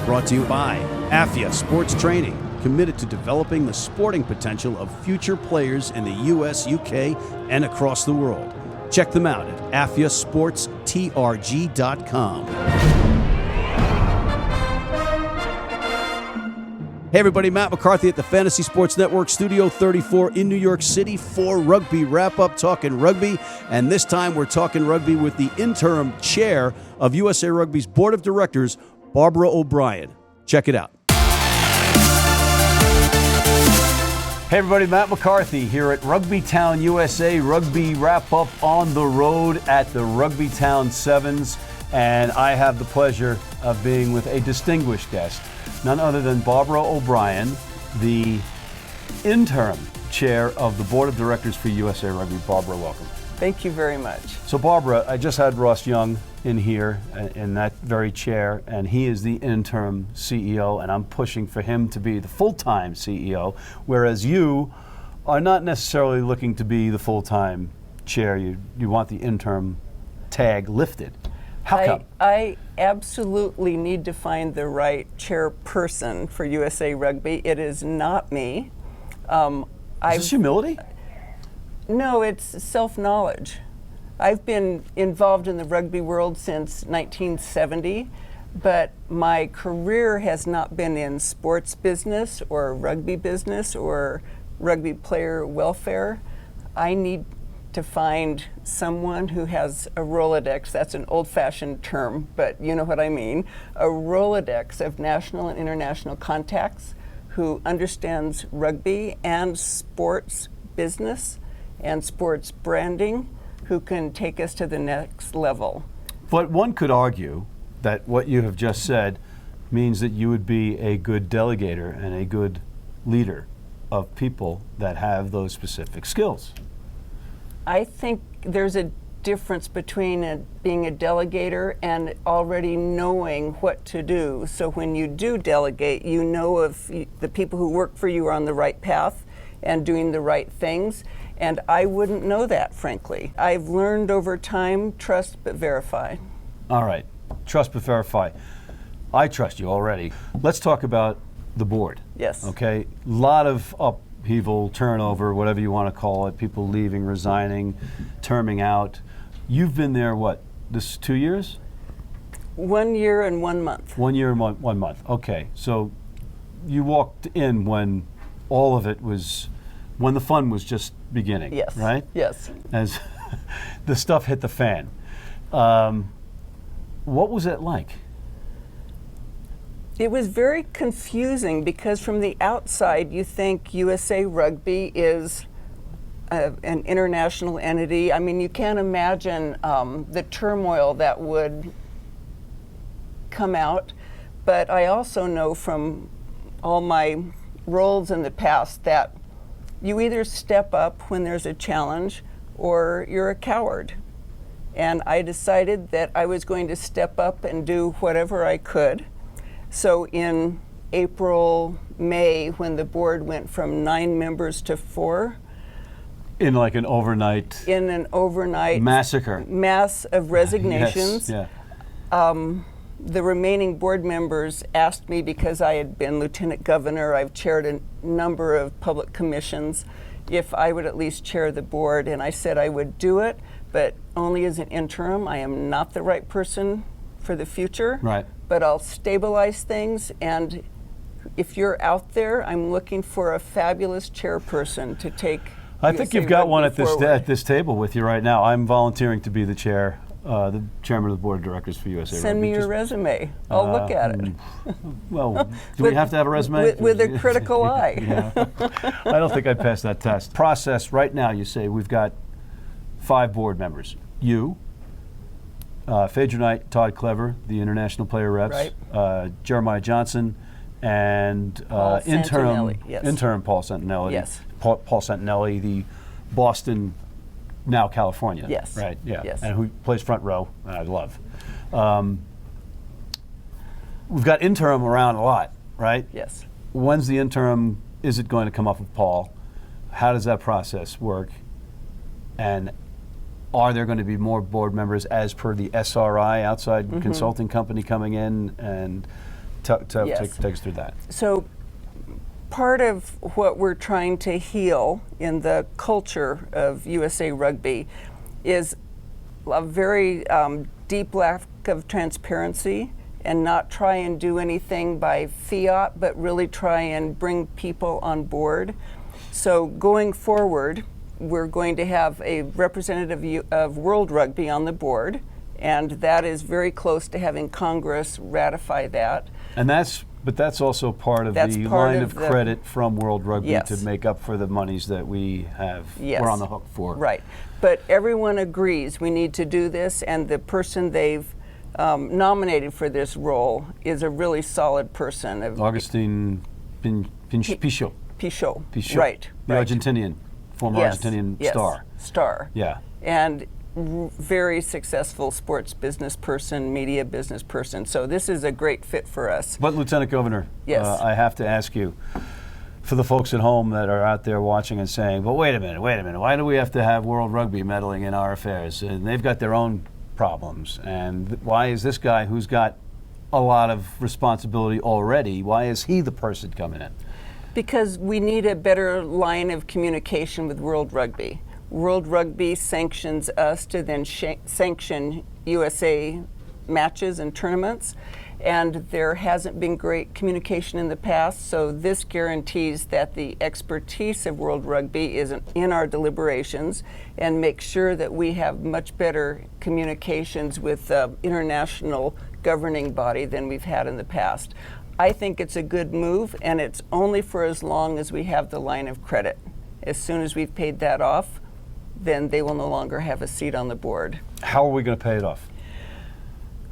brought to you by AFIA Sports Training, committed to developing the sporting potential of future players in the U.S., UK, and across the world. Check them out at afiasportstrg.com. Hey everybody, Matt McCarthy at the Fantasy Sports Network, Studio 34 in New York City for Rugby Wrap-Up, talking rugby. And this time we're talking rugby with the interim chair of USA Rugby's Board of Directors, Barbara O'Brien. Check it out. Hey everybody, Matt McCarthy here at Rugby Town, USA, Rugby Wrap-Up on the road at the Rugby Town Sevens. And I have the pleasure of being with a distinguished guest, none other than Barbara O'Brien, the interim chair of the Board of Directors for USA Rugby. Barbara, welcome. Thank you very much. So Barbara, I just had Ross Young in here in that very chair, and he is the interim CEO, and I'm pushing for him to be the full-time CEO, whereas you are not necessarily looking to be the full-time chair. You want the interim tag lifted. How come? I absolutely need to find the right chairperson for USA Rugby. It is not me. Is this humility? No, it's self-knowledge. I've been involved in the rugby world since 1970, but my career has not been in sports business or rugby business or rugby player welfare. I need to find someone who has a Rolodex. That's an old-fashioned term, but you know what I mean. A Rolodex of national and international contacts who understands rugby and sports business and sports branding, who can take us to the next level. But one could argue that what you have just said means that you would be a good delegator and a good leader of people that have those specific skills. I think there's a difference between being a delegator and already knowing what to do. So when you do delegate, you know if the people who work for you are on the right path and doing the right things. And I wouldn't know that, frankly. I've learned over time, trust but verify. All right, trust but verify. I trust you already. Let's talk about the board. Yes. Okay, a lot of upheaval, turnover, whatever you want to call it, people leaving, resigning, terming out. You've been there, what, this 2 years? 1 year and 1 month. 1 year and 1 month, okay. So you walked in when all of it was, when the fun was just beginning, yes. Right? Yes. As the stuff hit the fan. What was it like? It was very confusing because from the outside you think USA Rugby is an international entity. I mean, you can't imagine the turmoil that would come out, but I also know from all my roles in the past that you either step up when there's a challenge or you're a coward. And I decided that I was going to step up and do whatever I could. So in April, May, when the board went from 9 members to 4. In like an overnight. In an overnight. Massacre. Mass of resignations. Yes, yeah. The remaining board members asked me, because I had been lieutenant governor, I've chaired a number of public commissions, if I would at least chair the board, and I said I would do it, but only as an interim. I am not the right person for the future, right? But I'll stabilize things, and if you're out there, I'm looking for a fabulous chairperson to take. I think you've got one at this table with you right now. I'm volunteering to be the chair. The chairman of the board of directors for USA Rugby. Send me your resume. I'll look at it. Well, do we have to have a resume? With a critical eye. Yeah. I don't think I'd pass that test. Process right now, you say we've got 5 board members. You, Phaedra Knight, Todd Clever, the international player reps, right. Jeremiah Johnson, and interim Paul Santinelli. Yes. Paul Santinelli, the Boston. Now California. Yes. Right, yeah. Yes. And who plays front row, and I love. We've got interim around a lot, right? Yes. When's the interim, is it going to come up with Paul? How does that process work? And are there going to be more board members as per the SRI, outside consulting company, coming in and Yes. take us through that. So part of what we're trying to heal in the culture of USA Rugby is a very deep lack of transparency, and not try and do anything by fiat, but really try and bring people on board. So going forward, we're going to have a representative of World Rugby on the board, and that is very close to having Congress ratify that. And that's also part of That's the part line of of the- credit from World Rugby Yes. to make up for the monies that we have. Yes. We're on the hook for. Right. But everyone agrees we need to do this, and the person they've nominated for this role is a really solid person. Augustin Pichot. Pichot. Right. The right. Argentinian, former Yes, Argentinian yes, star. Star. Yeah. And very successful sports business person, media business person. So this is a great fit for us. But Lieutenant Governor, Yes. I have to ask you, for the folks at home that are out there watching and saying, "But wait a minute, why do we have to have World Rugby meddling in our affairs? And they've got their own problems. And why is this guy who's got a lot of responsibility already, why is he the person coming in?" Because we need a better line of communication with World Rugby. World Rugby sanctions us to then sanction USA matches and tournaments, and there hasn't been great communication in the past, so this guarantees that the expertise of World Rugby is in our deliberations and make sure that we have much better communications with the international governing body than we've had in the past. I think it's a good move, and it's only for as long as we have the line of credit. As soon as we've paid that off, then they will no longer have a seat on the board. How are we going to pay it off?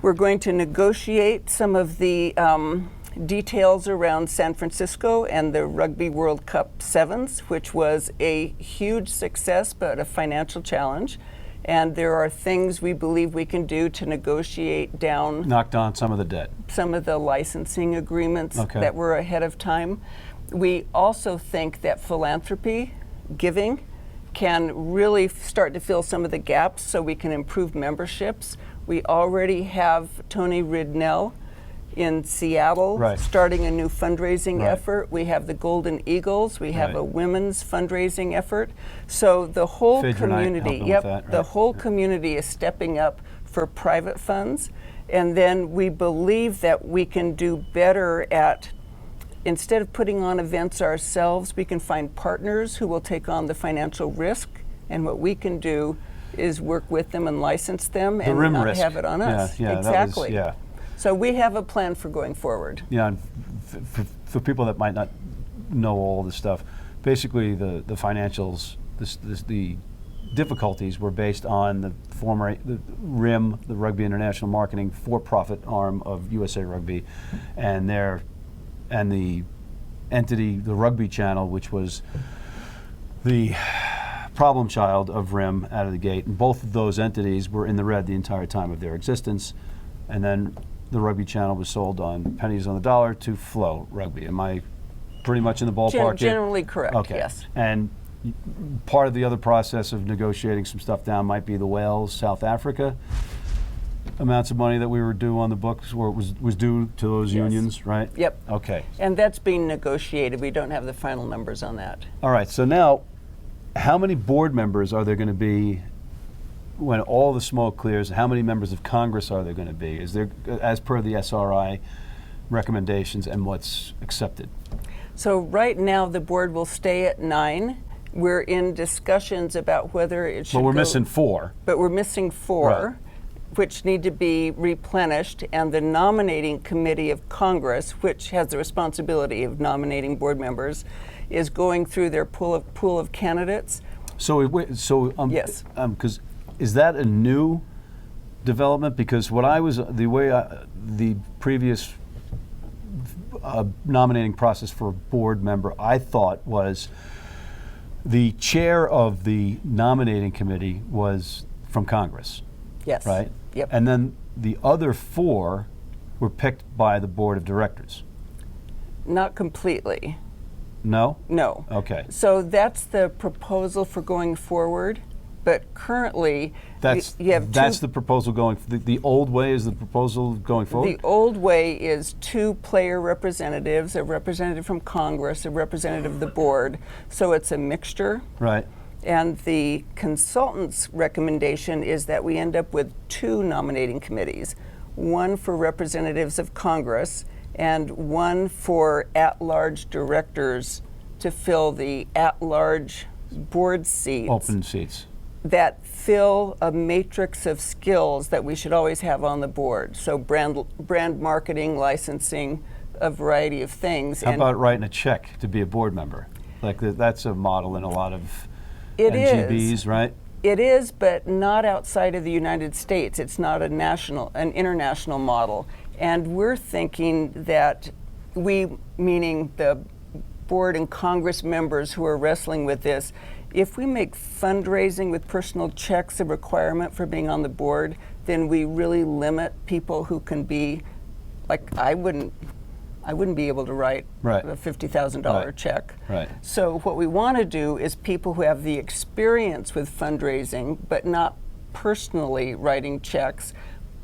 We're going to negotiate some of the details around San Francisco and the Rugby World Cup Sevens, which was a huge success but a financial challenge. And there are things we believe we can do to negotiate down Knock down some of the debt. some of the licensing agreements Okay. that were ahead of time. We also think that philanthropy, giving, can really start to fill some of the gaps so we can improve memberships. We already have Tony Ridnell in Seattle Right. starting a new fundraising Right. effort. We have the Golden Eagles. We have Right. a women's fundraising effort. So the whole Phaedra Knight community, helping with that, the right. whole community is stepping up for private funds. And then we believe that we can do better at, instead of putting on events ourselves, we can find partners who will take on the financial risk. And what we can do is work with them and license them The and rim not risk. have it on us. Yeah, Exactly. That was, So we have a plan for going forward. yeah. And for people that might not know all this stuff, basically the financials, the difficulties were based on the former the RIM, the Rugby International Marketing for-profit arm of USA Rugby, and the entity, the Rugby Channel, which was the problem child of RIM out of the gate. And both of those entities were in the red the entire time of their existence. And then the Rugby Channel was sold on pennies on the dollar to Flow Rugby. Am I pretty much in the ballpark here? Generally correct, Okay. yes. And part of the other process of negotiating some stuff down might be the Wales, South Africa amounts of money that we were due on the books, or was due to those Yes. unions, right? Yep. Okay. And that's being negotiated. We don't have the final numbers on that. All right. So now, how many board members are there going to be when all the smoke clears? How many members of Congress are there going to be? Is there, as per the SRI recommendations and what's accepted? So right now the board will stay at 9. We're in discussions about whether it should But we're go- missing 4. But we're missing 4, Right. which need to be replenished, and the nominating committee of Congress, which has the responsibility of nominating board members, is going through their pool of candidates. So, Yes. because is that a new development? Because the previous nominating process for a board member, I thought was the chair of the nominating committee was from Congress, Yes. right? Yep. And then the other 4 were picked by the board of directors. Not completely. No? No. Okay. So that's the proposal for going forward, But currently, That's you have the proposal going. The old way is the proposal going forward. The old way is 2 player representatives, a representative from Congress, a representative of the board. So it's a mixture. Right. And the consultant's recommendation is that we end up with 2 nominating committees, one for representatives of Congress and one for at-large directors to fill the at-large board seats. Open seats. That fill a matrix of skills that we should always have on the board. So brand marketing, licensing, a variety of things. How about writing a check to be a board member? Like that's a model in a lot of it NGBs, is. Right? It is, but not outside of the United States. It's not an international model. And we're thinking that we, meaning the board and Congress members who are wrestling with this, if we make fundraising with personal checks a requirement for being on the board, then we really limit people who can be, like I wouldn't be able to write right. a $50,000 check. Right. So what we want to do is people who have the experience with fundraising, but not personally writing checks,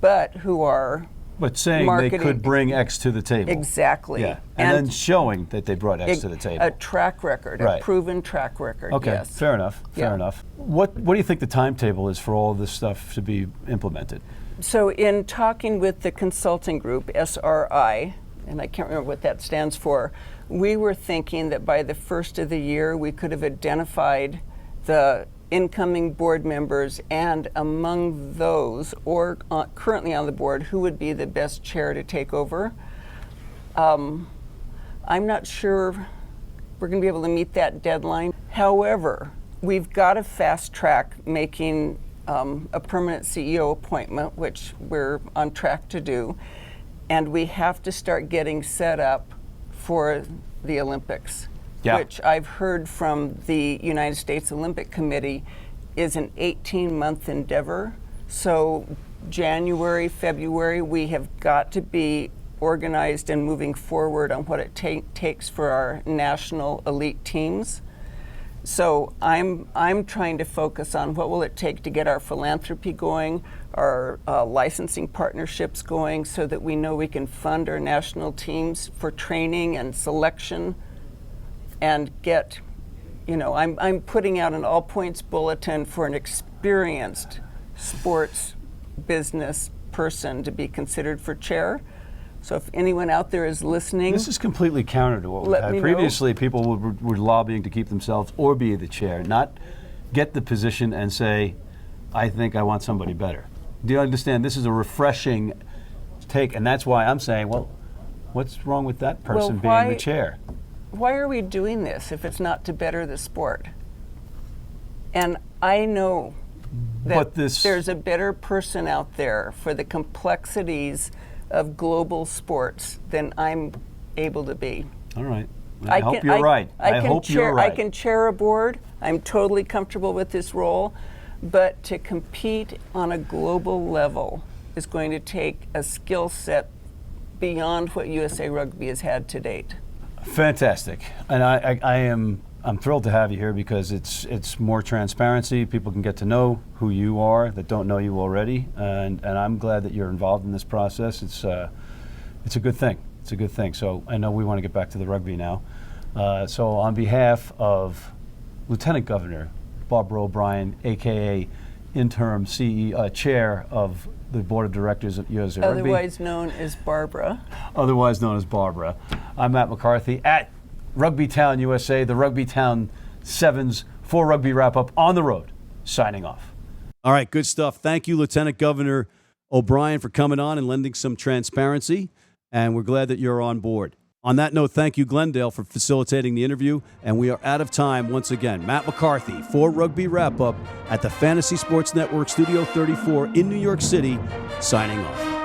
but who are saying marketing. They could bring X to the table. Exactly. Yeah. And then showing that they brought X to the table. A track record, right. a proven track record. Okay, yes. fair enough. Fair enough. What do you think the timetable is for all of this stuff to be implemented? So in talking with the consulting group, SRI, and I can't remember what that stands for, we were thinking that by the first of the year we could have identified the incoming board members, and among those, or currently on the board, who would be the best chair to take over. I'm not sure we're going to be able to meet that deadline. However, we've got to fast track making a permanent CEO appointment, which we're on track to do, and we have to start getting set up for the Olympics. Yeah. Which I've heard from the United States Olympic Committee is an 18-month endeavor. So January, February, we have got to be organized and moving forward on what it takes for our national elite teams. So I'm trying to focus on what will it take to get our philanthropy going, our licensing partnerships going, so that we know we can fund our national teams for training and selection, and get, I'm putting out an all points bulletin for an experienced sports business person to be considered for chair. So if anyone out there is listening, this is completely counter to what we had previously. People were lobbying to keep themselves or be the chair, not get the position and say, I think I want somebody better. Do you understand? This is a refreshing take, and that's why I'm saying, well, what's wrong with that person being the chair? Why are we doing this if it's not to better the sport? And I know that there's a better person out there for the complexities of global sports than I'm able to be. All right. I hope you're right. I hope you're right. I can chair a board. I'm totally comfortable with this role. But to compete on a global level is going to take a skill set beyond what USA Rugby has had to date. Fantastic. And I'm thrilled to have you here because it's more transparency. People can get to know who you are that don't know you already, and I'm glad that you're involved in this process. It's a good thing. It's a good thing. So I know we want to get back to the rugby now. So on behalf of Lieutenant Governor Barbara OBrien, aka Interim Chair of the Board of Directors of USA Rugby, otherwise known as Barbara. Otherwise known as Barbara. I'm Matt McCarthy at Rugby Town, USA, the Rugby Town Sevens for Rugby Wrap-Up on the road. Signing off. All right, good stuff. Thank you, Lieutenant Governor OBrien, for coming on and lending some transparency, and we're glad that you're on board. On that note, thank you, Glendale, for facilitating the interview, and we are out of time once again. Matt McCarthy for Rugby Wrap-Up at the Fantasy Sports Network Studio 34 in New York City, signing off.